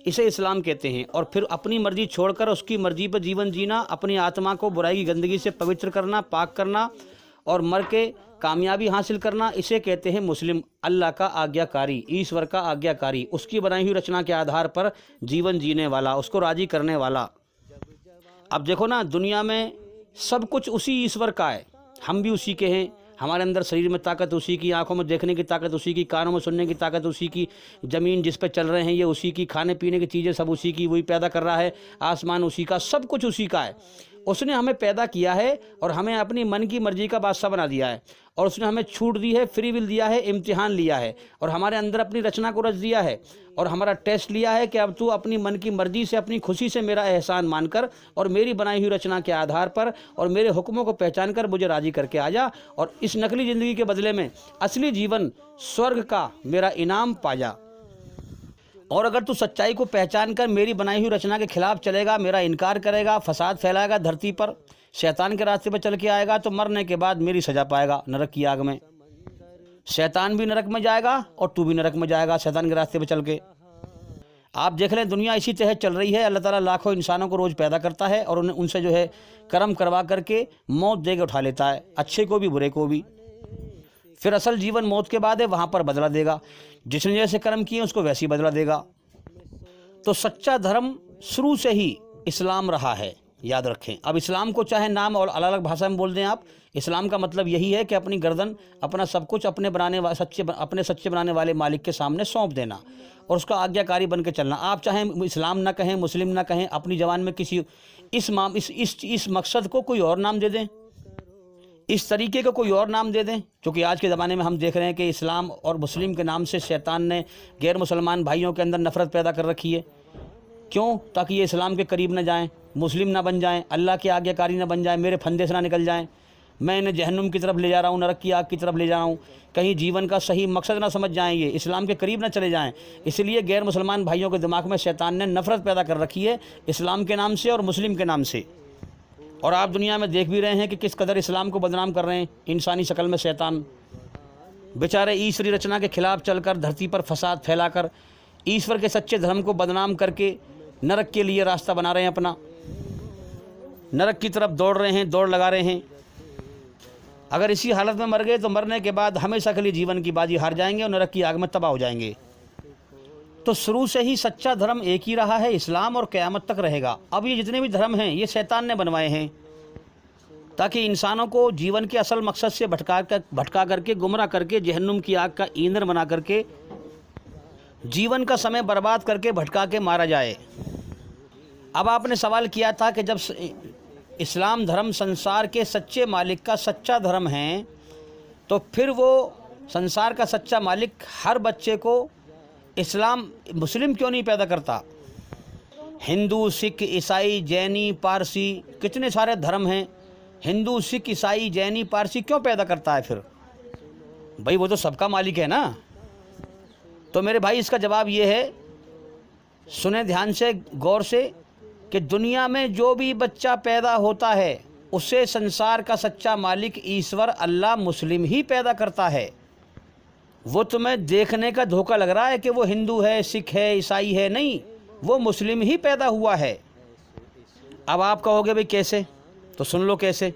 इसे इस्लाम कहते हैं। और फिर अपनी मर्जी छोड़कर उसकी मर्जी पर जीवन जीना, अपनी आत्मा को बुराई की गंदगी से पवित्र करना, पाक करना और मर के कामयाबी हासिल करना, इसे कहते हैं मुस्लिम। अल्लाह का आज्ञाकारी, ईश्वर का आज्ञाकारी, उसकी बनाई हुई रचना के आधार पर जीवन जीने वाला, उसको राजी करने वाला। अब देखो ना, दुनिया में सब कुछ उसी ईश्वर का है, हम भी उसी के हैं। हमारे अंदर शरीर में ताकत उसी की, आंखों में देखने की ताकत उसी की, कानों में सुनने की ताकत उसी की, ज़मीन जिस पे चल रहे हैं ये उसी की, खाने पीने की चीज़ें सब उसी की, वही पैदा कर रहा है, आसमान उसी का, सब कुछ उसी का है। उसने हमें पैदा किया है और हमें अपनी मन की मर्जी का बादशाह बना दिया है, और उसने हमें छूट दी है, फ्री विल दिया है, इम्तिहान लिया है, और हमारे अंदर अपनी रचना को रच दिया है, और हमारा टेस्ट लिया है कि अब तू अपनी मन की मर्जी से, अपनी खुशी से मेरा एहसान मानकर और मेरी बनाई हुई रचना के आधार पर और मेरे हुक्मों को पहचान कर मुझे राजी करके आ जा, और इस नकली ज़िंदगी के बदले में असली जीवन स्वर्ग का मेरा इनाम पा जा। और अगर तू सच्चाई को पहचान कर मेरी बनाई हुई रचना के खिलाफ चलेगा, मेरा इनकार करेगा, फसाद फैलाएगा धरती पर, शैतान के रास्ते पर चल के आएगा, तो मरने के बाद मेरी सज़ा पाएगा नरक की आग में। शैतान भी नरक में जाएगा और तू भी नरक में जाएगा शैतान के रास्ते पर चल के। आप देख लें, दुनिया इसी तहत चल रही है। अल्लाह ताला लाखों इंसानों को रोज़ पैदा करता है और उन्हें उनसे जो है कर्म करवा करके मौत दे के उठा लेता है, अच्छे को भी बुरे को भी। फिर असल जीवन मौत के बाद है, वहाँ पर बदला देगा, जिसने जैसे कर्म किए उसको वैसे ही बदला देगा। तो सच्चा धर्म शुरू से ही इस्लाम रहा है, याद रखें। अब इस्लाम को चाहे नाम और अलग अलग भाषा में बोल दें आप, इस्लाम का मतलब यही है कि अपनी गर्दन, अपना सब कुछ अपने सच्चे बनाने वाले मालिक के सामने सौंप देना और उसका आज्ञाकारी बन के चलना। आप चाहे इस्लाम ना कहें, मुस्लिम ना कहें, अपनी ज़बान में किसी इस मकसद को कोई और नाम दे दें, इस तरीके का कोई और नाम दे दें, क्योंकि आज के ज़माने में हम देख रहे हैं कि इस्लाम और मुस्लिम के नाम से शैतान ने गैर मुसलमान भाइयों के अंदर नफ़रत पैदा कर रखी है। क्यों? ताकि ये इस्लाम के करीब ना जाएं, मुस्लिम ना बन जाएं, अल्लाह के आज्ञाकारी ना बन जाएं, मेरे फंदे से ना निकल जाएं, मैं इन्हें जहन्नुम की तरफ ले जा रहा हूँ, नरक की आग की तरफ ले जा रहा हूँ, कहीं जीवन का सही मकसद ना समझ जाएं, ये इस्लाम के करीब ना चले जाएं। इसलिए गैर मुसलमान भाइयों के दिमाग में शैतान ने नफ़रत पैदा कर रखी है इस्लाम के नाम से और मुस्लिम के नाम से। और आप दुनिया में देख भी रहे हैं कि किस कदर इस्लाम को बदनाम कर रहे हैं इंसानी शक्ल में शैतान। बेचारे ईश्वरी रचना के खिलाफ चलकर, धरती पर फसाद फैलाकर, ईश्वर के सच्चे धर्म को बदनाम करके नरक के लिए रास्ता बना रहे हैं, अपना नरक की तरफ दौड़ रहे हैं, दौड़ लगा रहे हैं। अगर इसी हालत में मर गए तो मरने के बाद हमेशा के लिए जीवन की बाजी हार जाएंगे और नरक की आग में तबाह हो जाएंगे। तो शुरू से ही सच्चा धर्म एक ही रहा है, इस्लाम, और क़यामत तक रहेगा। अब ये जितने भी धर्म हैं ये शैतान ने बनवाए हैं ताकि इंसानों को जीवन के असल मकसद से भटका करके, गुमराह करके, जहन्नुम की आग का ईंधन बना करके जीवन का समय बर्बाद करके भटका के मारा जाए। अब आपने सवाल किया था कि जब इस्लाम धर्म संसार के सच्चे मालिक का सच्चा धर्म है, तो फिर वो संसार का सच्चा मालिक हर बच्चे को मुस्लिम क्यों नहीं पैदा करता? हिंदू, सिख, ईसाई, जैनी, पारसी, कितने सारे धर्म हैं। हिंदू, सिख, ईसाई, जैनी, पारसी क्यों पैदा करता है फिर? भाई वो तो सबका मालिक है ना। तो मेरे भाई इसका जवाब ये है, सुने ध्यान से, गौर से, कि दुनिया में जो भी बच्चा पैदा होता है उसे संसार का सच्चा मालिक ईश्वर अल्लाह मुस्लिम ही पैदा करता है। वो तुम्हें देखने का धोखा लग रहा है कि वो हिंदू है, सिख है, ईसाई है, नहीं, वो मुस्लिम ही पैदा हुआ है। अब आप कहोगे भाई कैसे? तो सुन लो कैसे।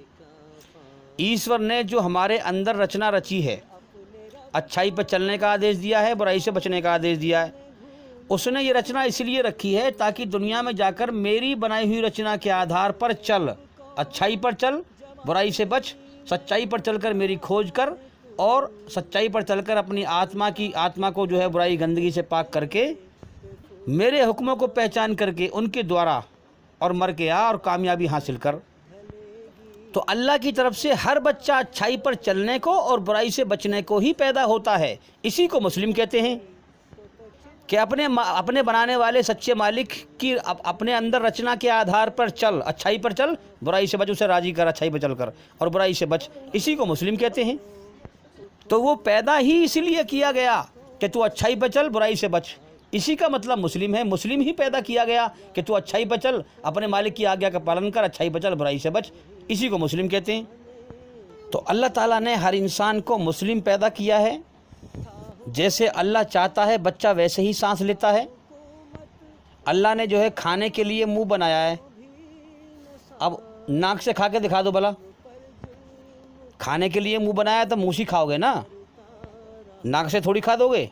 ईश्वर ने जो हमारे अंदर रचना रची है, अच्छाई पर चलने का आदेश दिया है, बुराई से बचने का आदेश दिया है। उसने ये रचना इसलिए रखी है ताकि दुनिया में जाकर मेरी बनाई हुई रचना के आधार पर चल, अच्छाई पर चल, बुराई से बच, सच्चाई पर चलकर मेरी खोज कर, और सच्चाई पर चलकर अपनी आत्मा को जो है बुराई गंदगी से पाक करके मेरे हुक्मों को पहचान करके उनके द्वारा और मर के आ और कामयाबी हासिल कर। तो अल्लाह की तरफ से हर बच्चा अच्छाई पर चलने को और बुराई से बचने को ही पैदा होता है। इसी को मुस्लिम कहते हैं कि अपने बनाने वाले सच्चे मालिक की अपने अंदर रचना के आधार पर चल, अच्छाई पर चल, बुराई से बच, उसे राजी कर, अच्छाई पर चल कर और बुराई से बच। इसी को मुस्लिम कहते हैं। तो वो पैदा ही इसीलिए किया गया कि तू अच्छाई पर चल, बुराई से बच। इसी का मतलब मुस्लिम है। मुस्लिम ही पैदा किया गया कि तू अच्छाई पर चल, अपने मालिक की आज्ञा का पालन कर, अच्छाई पर चल, बुराई से बच। इसी को मुस्लिम कहते हैं। तो अल्लाह ताला ने हर इंसान को मुस्लिम पैदा किया है। जैसे अल्लाह चाहता है बच्चा वैसे ही सांस लेता है। अल्लाह ने जो है खाने के लिए मुंह बनाया है। अब नाक से खा के दिखा दो भला। खाने के लिए मुंह बनाया तो मुंह से खाओगे ना, नाक से थोड़ी खा दोगे।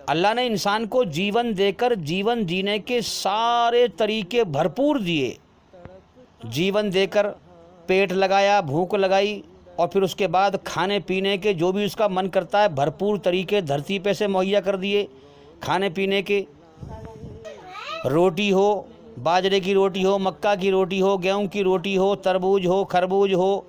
अल्लाह ने इंसान को जीवन देकर जीवन जीने के सारे तरीके भरपूर दिए। जीवन देकर पेट लगाया, भूख लगाई, और फिर उसके बाद खाने पीने के जो भी उसका मन करता है भरपूर तरीके धरती पे से मुहैया कर दिए। खाने पीने के, रोटी हो, बाजरे की रोटी हो, मक्का की रोटी हो, गेहूं की रोटी हो, तरबूज हो, खरबूज हो,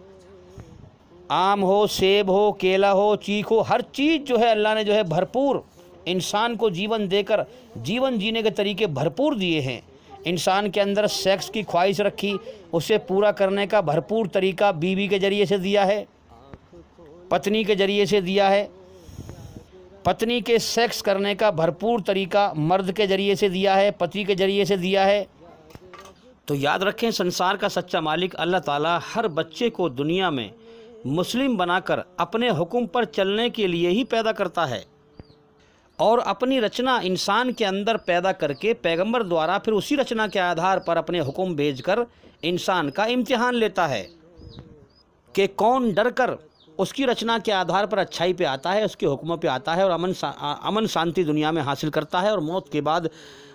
आम हो, सेब हो, केला हो, चीक हो, हर चीज़ जो है अल्लाह ने जो है भरपूर इंसान को जीवन देकर जीवन जीने के तरीके भरपूर दिए हैं। इंसान के अंदर सेक्स की ख्वाहिश रखी, उसे पूरा करने का भरपूर तरीका बीवी के ज़रिए से दिया है, पत्नी के ज़रिए से दिया है। पत्नी के सेक्स करने का भरपूर तरीका मर्द के ज़रिए से दिया है, पति के ज़रिए से दिया है। तो याद रखें, संसार का सच्चा मालिक अल्लाह ताला हर बच्चे को दुनिया में मुस्लिम बनाकर अपने हुक्म पर चलने के लिए ही पैदा करता है, और अपनी रचना इंसान के अंदर पैदा करके पैगंबर द्वारा फिर उसी रचना के आधार पर अपने हुक्म भेजकर इंसान का इम्तिहान लेता है कि कौन डर कर उसकी रचना के आधार पर अच्छाई पे आता है, उसके हुक्मों पे आता है और अमन शांति दुनिया में हासिल करता है और मौत के बाद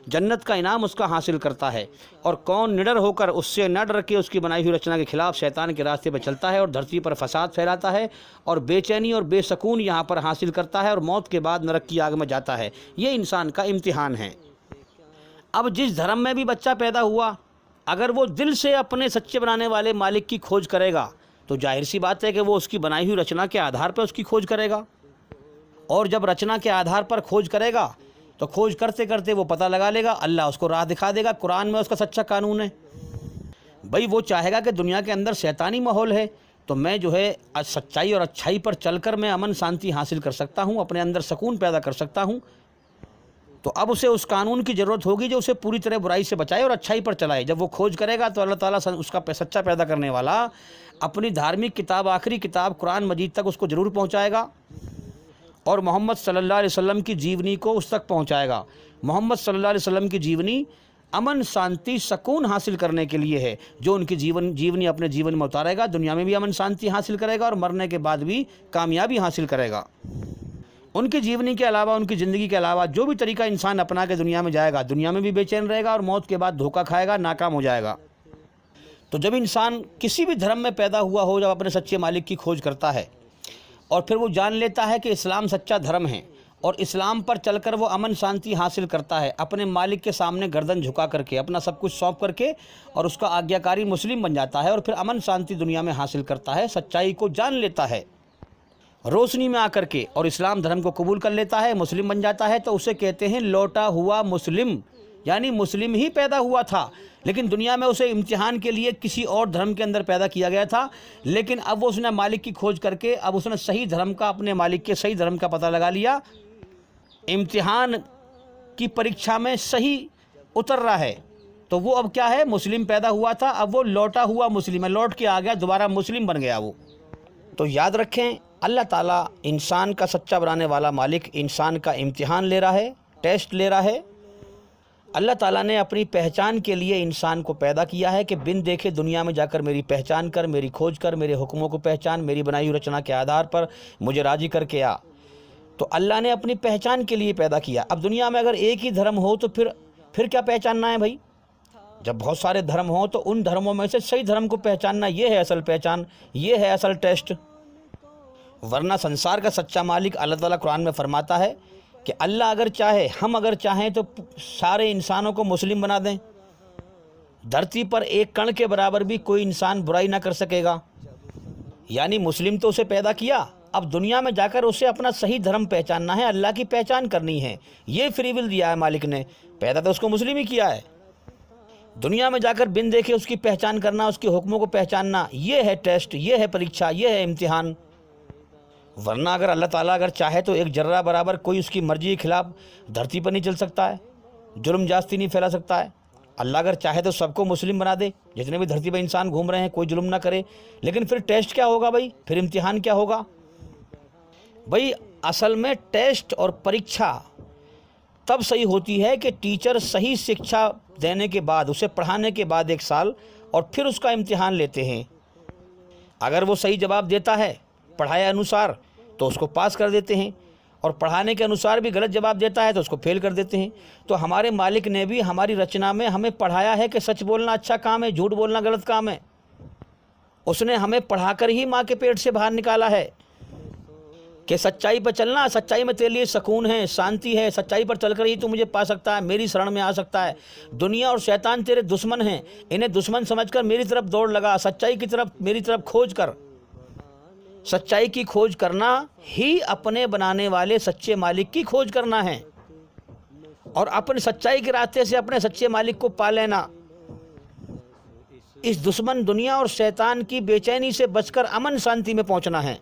जन्नत का इनाम उसका हासिल करता है। और कौन निडर होकर उससे न डर के उसकी बनाई हुई रचना के खिलाफ शैतान के रास्ते पर चलता है और धरती पर फसाद फैलाता है और बेचैनी और बेसकून यहाँ पर हासिल करता है और मौत के बाद नरक की आग में जाता है। ये इंसान का इम्तिहान है। अब जिस धर्म में भी बच्चा पैदा हुआ, अगर वो दिल से अपने सच्चे बनाने वाले मालिक की खोज करेगा तो जाहिर सी बात है कि वो उसकी बनाई हुई रचना के आधार पर उसकी खोज करेगा। और जब रचना के आधार पर खोज करेगा तो खोज करते करते वो पता लगा लेगा, अल्लाह उसको राह दिखा देगा। कुरान में उसका सच्चा कानून है। भाई वो चाहेगा कि दुनिया के अंदर शैतानी माहौल है, तो मैं जो है सच्चाई और अच्छाई पर चलकर मैं अमन शांति हासिल कर सकता हूँ, अपने अंदर सुकून पैदा कर सकता हूँ। तो अब उसे उस कानून की ज़रूरत होगी जो उसे पूरी तरह बुराई से बचाए और अच्छाई पर चलाए। जब वो खोज करेगा तो अल्लाह ताला उसका सच्चा पैदा करने वाला अपनी धार्मिक किताब, आखिरी किताब कुरान मजीद तक उसको ज़रूर पहुँचाएगा और मोहम्मद सल्लल्लाहु अलैहि वसल्लम की जीवनी को उस तक पहुँचाएगा। मोहम्मद सल्लल्लाहु अलैहि वसल्लम की जीवनी अमन शांति सुकून हासिल करने के लिए है। जो उनकी जीवनी अपने जीवन में उतारेगा, दुनिया में भी अमन शांति हासिल करेगा और मरने के बाद भी कामयाबी हासिल करेगा। उनकी जीवनी के अलावा, उनकी ज़िंदगी के अलावा जो भी तरीका इंसान अपना के दुनिया में जाएगा, दुनिया में भी बेचैन रहेगा और मौत के बाद धोखा खाएगा, नाकाम हो जाएगा। तो जब इंसान किसी भी धर्म में पैदा हुआ हो, जब अपने सच्चे मालिक की खोज करता है और फिर वो जान लेता है कि इस्लाम सच्चा धर्म है और इस्लाम पर चलकर वो अमन शांति हासिल करता है, अपने मालिक के सामने गर्दन झुका करके, अपना सब कुछ सौंप करके, और उसका आज्ञाकारी मुस्लिम बन जाता है और फिर अमन शांति दुनिया में हासिल करता है, सच्चाई को जान लेता है रोशनी में आकर के, और इस्लाम धर्म को कबूल कर लेता है, मुस्लिम बन जाता है, तो उसे कहते हैं लौटा हुआ मुस्लिम। यानी मुस्लिम ही पैदा हुआ था, लेकिन दुनिया में उसे इम्तिहान के लिए किसी और धर्म के अंदर पैदा किया गया था, लेकिन अब वो उसने मालिक की खोज करके अब उसने सही धर्म का, अपने मालिक के सही धर्म का पता लगा लिया, इम्तिहान की परीक्षा में सही उतर रहा है, तो वो अब क्या है, मुस्लिम पैदा हुआ था, अब वो लौटा हुआ मुस्लिम है, लौट के आ गया, दोबारा मुस्लिम बन गया वो। तो याद रखें, अल्लाह ताला इंसान का सच्चा बनाने वाला मालिक इंसान का इम्तिहान ले रहा है, टेस्ट ले रहा है। अल्लाह ताला ने अपनी पहचान के लिए इंसान को पैदा किया है कि बिन देखे दुनिया में जाकर मेरी पहचान कर, मेरी खोज कर, मेरे हुक्मों को पहचान, मेरी बनाई हुई रचना के आधार पर मुझे राज़ी करके आ। तो अल्लाह ने अपनी पहचान के लिए पैदा किया। अब दुनिया में अगर एक ही धर्म हो तो फिर क्या पहचानना है भाई? जब बहुत सारे धर्म हों तो उन धर्मों में से सही धर्म को पहचानना, ये है असल पहचान, ये है असल टेस्ट। वरना संसार का सच्चा मालिक अल्लाह ताला कुरान में फरमाता है कि अल्लाह अगर चाहे, हम अगर चाहें तो सारे इंसानों को मुस्लिम बना दें, धरती पर एक कण के बराबर भी कोई इंसान बुराई ना कर सकेगा। यानी मुस्लिम तो उसे पैदा किया, अब दुनिया में जाकर उसे अपना सही धर्म पहचानना है, अल्लाह की पहचान करनी है। ये फ्री विल दिया है मालिक ने, पैदा तो उसको मुस्लिम ही किया है। दुनिया में जाकर बिन देखे उसकी पहचान करना, उसके हुक्मों को पहचानना, ये है टेस्ट, ये है परीक्षा, ये है इम्तिहान। वरना अगर अल्लाह ताला अगर चाहे तो एक जर्रा बराबर कोई उसकी मर्जी के खिलाफ धरती पर नहीं चल सकता है, जुर्म जास्ती नहीं फैला सकता है। अल्लाह अगर चाहे तो सबको मुस्लिम बना दे, जितने भी धरती पर इंसान घूम रहे हैं कोई जुल्म ना करे। लेकिन फिर टेस्ट क्या होगा भाई, फिर इम्तिहान क्या होगा भाई? असल में टेस्ट और परीक्षा तब सही होती है कि टीचर सही शिक्षा देने के बाद, उसे पढ़ाने के बाद 1 साल, और फिर उसका इम्तिहान लेते हैं। अगर वो सही जवाब देता है पढ़ाए अनुसार तो उसको पास कर देते हैं, और पढ़ाने के अनुसार भी गलत जवाब देता है तो उसको फेल कर देते हैं। तो हमारे मालिक ने भी हमारी रचना में हमें पढ़ाया है कि सच बोलना अच्छा काम है, झूठ बोलना गलत काम है। उसने हमें पढ़ाकर ही माँ के पेट से बाहर निकाला है कि सच्चाई पर चलना, सच्चाई में तेरे लिए सुकून है, शांति है, सच्चाई पर चलकर ही तू मुझे पा सकता है, मेरी शरण में आ सकता है। दुनिया और शैतान तेरे दुश्मन हैं, इन्हें दुश्मन समझकर मेरी तरफ दौड़ लगा, सच्चाई की तरफ, मेरी तरफ खोज कर। सच्चाई की खोज करना ही अपने बनाने वाले सच्चे मालिक की खोज करना है, और अपने सच्चाई के रास्ते से अपने सच्चे मालिक को पा लेना। इस दुश्मन दुनिया और शैतान की बेचैनी से बचकर अमन शांति में पहुंचना है।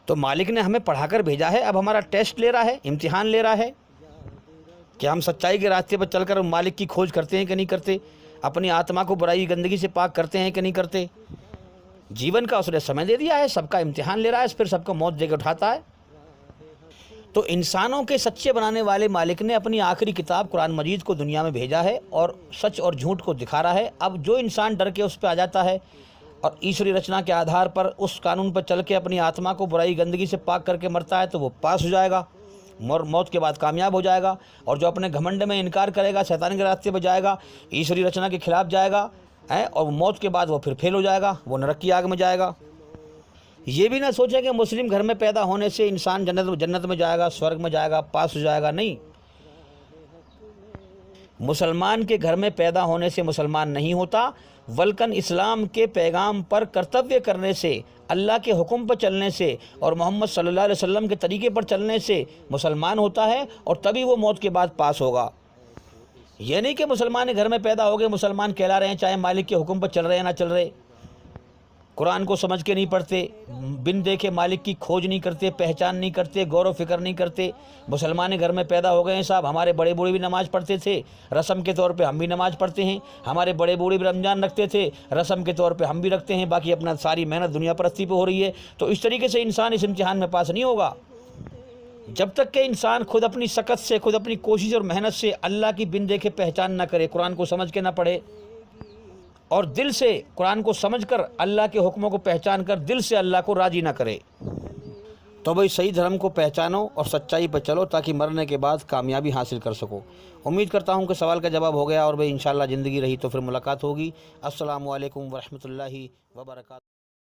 तो मालिक ने हमें पढ़ाकर भेजा है, अब हमारा टेस्ट ले रहा है, इम्तिहान ले रहा है कि हम सच्चाई के रास्ते पर चलकर मालिक की खोज करते हैं कि नहीं करते, अपनी आत्मा को बुराई गंदगी से पाक करते हैं कि नहीं करते। जीवन का उसने समय दे दिया है, सबका इम्तिहान ले रहा है, फिर सबको मौत देकर उठाता है। तो इंसानों के सच्चे बनाने वाले मालिक ने अपनी आखिरी किताब कुरान मजीद को दुनिया में भेजा है और सच और झूठ को दिखा रहा है। अब जो इंसान डर के उस पर आ जाता है और ईश्वरी रचना के आधार पर उस कानून पर चल के अपनी आत्मा को बुराई गंदगी से पाक करके मरता है तो वो पास हो जाएगा, मौत के बाद कामयाब हो जाएगा। और जो अपने घमंड में इनकार करेगा, शैतान के रास्ते पर जाएगा, ईश्वरी रचना के खिलाफ जाएगा और मौत के बाद वो फिर फेल हो जाएगा, वो नरक की आग में जाएगा। ये भी ना सोचे कि मुस्लिम घर में पैदा होने से इंसान जन्नत में जाएगा, स्वर्ग में जाएगा, पास हो जाएगा। नहीं, मुसलमान के घर में पैदा होने से मुसलमान नहीं होता, वल्कन इस्लाम के पैगाम पर कर्तव्य करने से, अल्लाह के हुक्म पर चलने से और मोहम्मद सल्लल्लाहु अलैहि वसल्लम के तरीके पर चलने से मुसलमान होता है, और तभी वो मौत के बाद पास होगा। ये नहीं कि मुसलमान घर में पैदा हो गए, मुसलमान कहला रहे हैं, चाहे मालिक के हुक्म पर चल रहे हैं ना चल रहे, कुरान को समझ के नहीं पढ़ते, बिन देखे मालिक की खोज नहीं करते, पहचान नहीं करते, गौर व फिक्र नहीं करते। मुसलमान घर में पैदा हो गए हैं साहब, हमारे बड़े बूढ़े भी नमाज़ पढ़ते थे, रस्म के तौर पे हम भी नमाज़ पढ़ते हैं, हमारे बड़े बूढ़े भी रमज़ान रखते थे, रस्म के तौर पे हम भी रखते हैं, बाकी अपना सारी मेहनत दुनिया परस्ती पे हो रही है। तो इस तरीके से इंसान इस इम्तिहान में पास नहीं होगा जब तक कि इंसान खुद अपनी सकत से, खुद अपनी कोशिश और मेहनत से अल्लाह की बिन देखे पहचान ना करे, कुरान को समझ के ना पढ़े और दिल से कुरान को समझकर अल्लाह के हुक्मों को पहचान कर दिल से अल्लाह को राज़ी ना करे। तो भाई सही धर्म को पहचानो और सच्चाई पर चलो ताकि मरने के बाद कामयाबी हासिल कर सको। उम्मीद करता हूँ कि सवाल का जवाब हो गया, और भाई इंशाल्लाह ज़िंदगी रही तो फिर मुलाकात होगी। अस्सलामु अलैकुम वरहमतुल्लाहि वबरकातुहू।